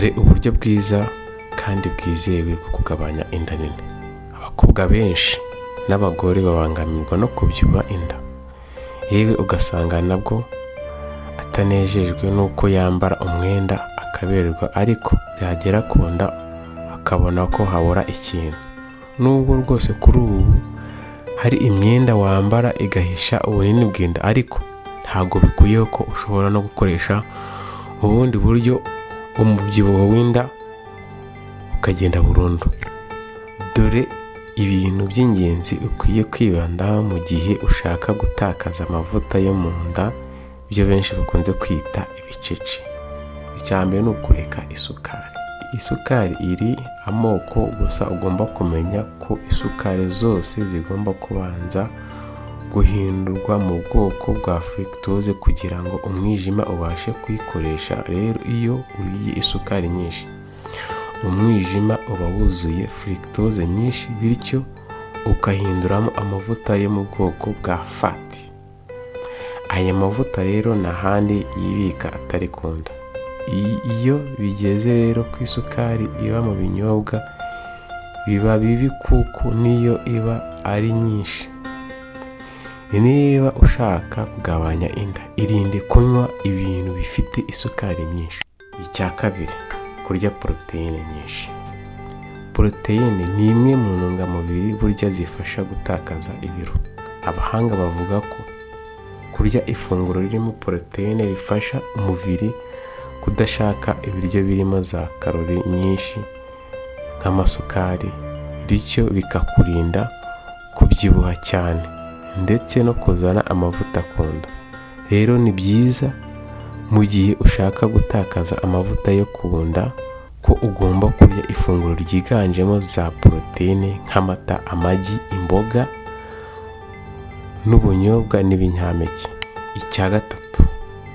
Dore uburyo bwiza kandi bwizewe bwo kugabanya inda nini. Abakobwa benshi n'abagore babangamirwa no kubyibuha inda, yewe ugasanga nabwo atanejejwe nuko yambara umwenda akaberwa, ariko byagera ku nda akabona ko habura ikintu. Nubwo rwose kuri ubu hari imyenda wambara igahisha ubunini bw'inda, ariko ntabwo bikwiye ko ushobora no gukoresha ubundi buryo umubyibuho w'inda ukagenda burundu. Dore ibintu by'ingenzi ukwiye kwibandaho mu gihe ushaka gutakaza amavuta yo mu nda, ibyo benshi bakunze kwita ibicece. Icya mbere ni ukureka isukari. Isukari iri amoko, gusa ugomba kumenya ko isukari zose zigomba kubanza guhindurwa mu bwoko bwa fructose kugira ngo umwijima ubashe kuyikoresha. Rero iyo uriye isukari nyinshi, umwijima uba wuzuye fructose nyinshi, bityo ukahinduramo amavuta yo mu bwoko bwa fati. Aya mavuta rero nta handi yibika atari ku nda. Iyo bigeze rero ku isukari iba mu binyobwa biba bibi, kuko niyo iba ari nyinshi. Niba ushaka kugabanya inda, irinde kunywa ibintu bifite isukari nyinshi. Icya kabiri, kurya poroteyine nyinshi. Poroteyine ni imwe mu ntungamubiri burya zifasha gutakaza ibiro. Abahanga bavuga ko kurya ifunguro ririmo poroteyine bifasha umubiri kudashaka ibiryo birimo za karori nyinshi nk'amasukari, bityo bikakurinda kubyibuha cyane ndetse no kuzana amavuta ku nda. Rero ni byiza mu gihe ushaka gutakaza amavuta yo ku nda ko ugomba kurya ifunguro ryiganjemo za poroteyine nk'amata, amagi, imboga n'ubunyobwa n'ibinyampeke. Icya gatatu,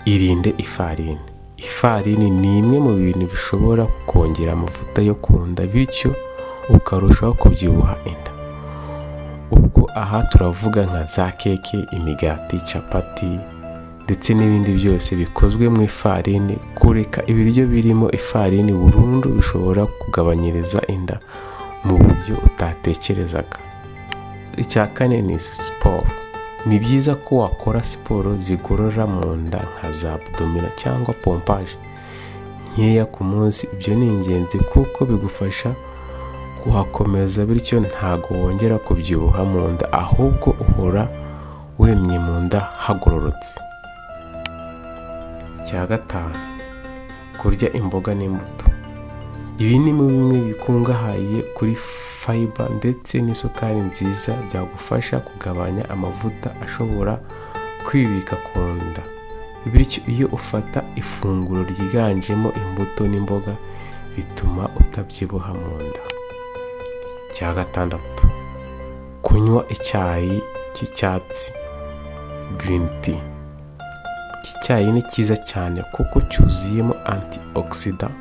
irinde ifarini. Ifarini ni imwe mu bintu bishobora kongera amavuta yo ku nda, bityo ukarushaho kubyibuha inda. Ubwo aha turavuga nka za keke, imigati, capati ndetse n'ibindi byose bikozwe mu ifarini. Kureka ibiryo birimo ifarini burundu bishobora kugabanyiriza inda mu buryo utatekerezaga. Icya kane ni siporo. Ni byiza ko wakora siporo zigorora mu nda nka za abdominal cyangwa pompaje nkeya ku munsi. Ibyo ni ingenzi kuko bigufasha kuhakomeza, bityo ntago wongera kubyibuha mu nda, ahubwo uhora wemye mu nda hagororotse. Icya gatanu, kurya imboga n'imbuto. Ibi ni bimwe bikungahaye kuri fiber ndetse n'isukari nziza, byagufasha kugabanya amavuta ashobora kwibika ku nda. Bityo iyo ufata ifunguro ryiganjemo imbuto n'imboga bituma utabyibuha mu nda. Icya gatandatu, kunywa icyayi cy'icyatsi, green tea. Iki cyayi ni cyiza cyane kuko cyuzuyemo antioxidant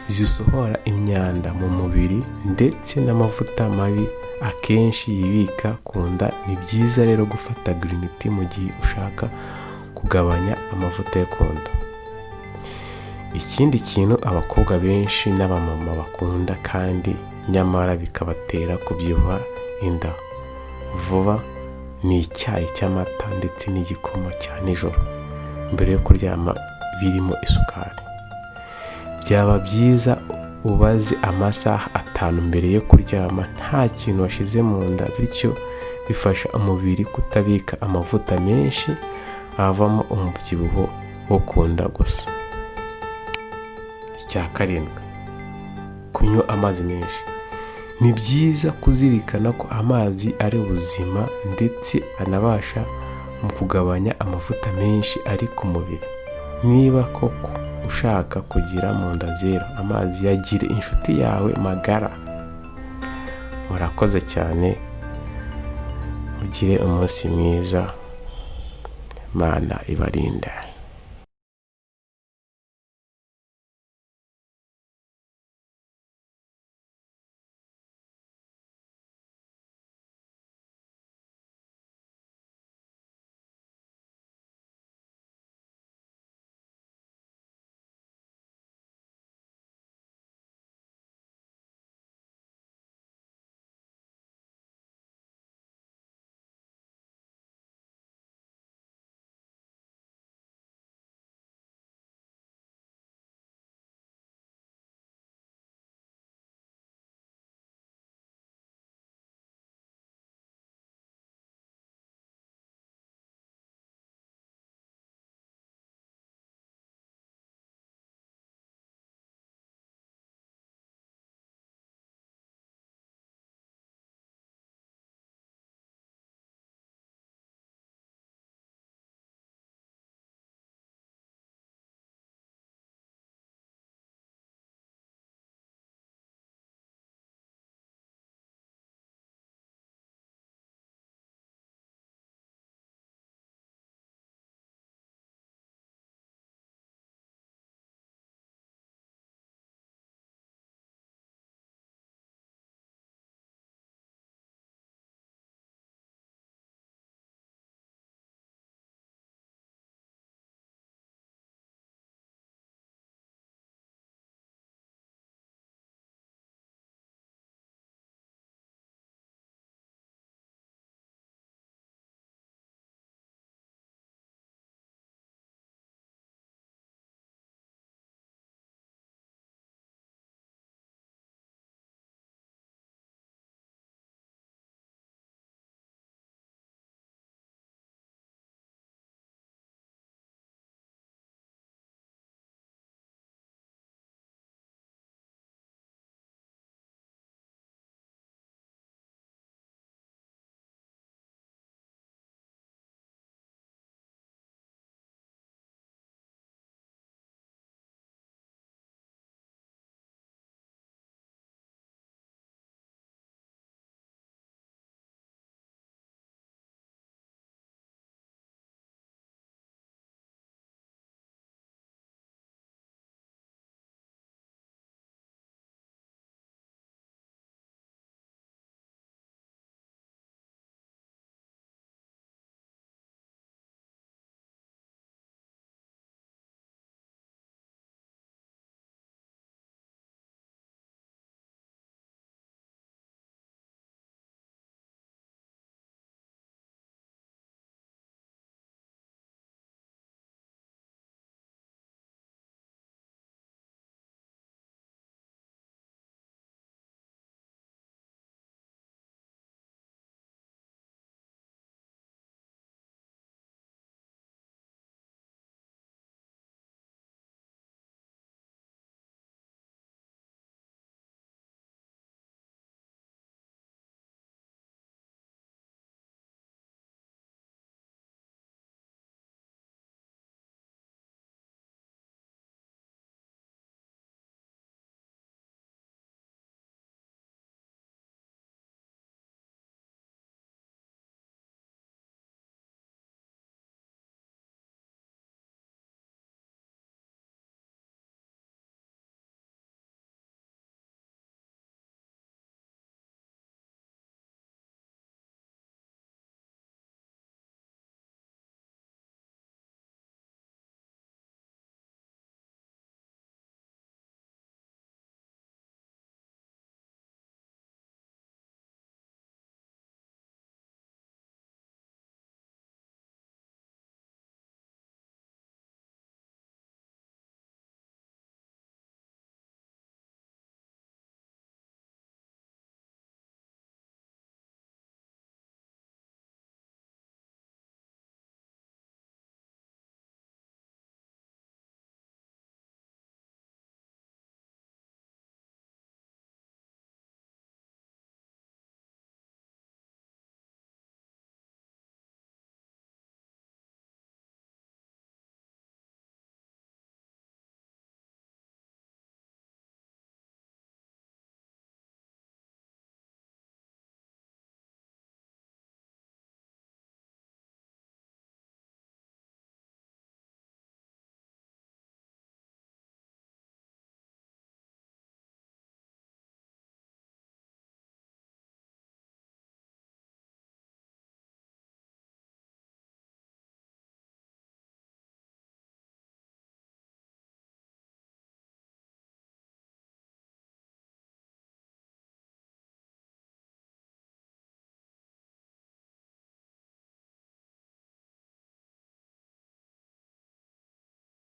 zisohora imyanda mu mubiri ndetse n'amavuta mabi akenshi yibika ku nda. Ni byiza rero gufata green tea mu gihe ushaka kugabanya amavuta yo ku nda. Ikindi kintu abakobwa benshi n'abamama bakunda kandi nyamara bikabatera kubyibuha inda vuba ni icyayi cy'amata ndetse n'igikoma cya nijoro mbere yo kuryama birimo isukari. Byaba byiza ubaze amasaha 5 mbere yo kuryama nta kintu washize mu nda, bityo bifasha umubiri kutabika amavuta menshi avamo umubyibuho wo ku nda gusa. Icya karindwi, kunywa amazi menshi. Ni byiza kuzirikana ko amazi ari ubuzima ndetse anabasha mu kugabanya amavuta menshi ari ku mubiri. Niba koko ushaka kugira mu nda zero, amazi yagire inshuti yawe magara. Murakoze cyane, mugire umunsi mwiza, Imana ibarinde.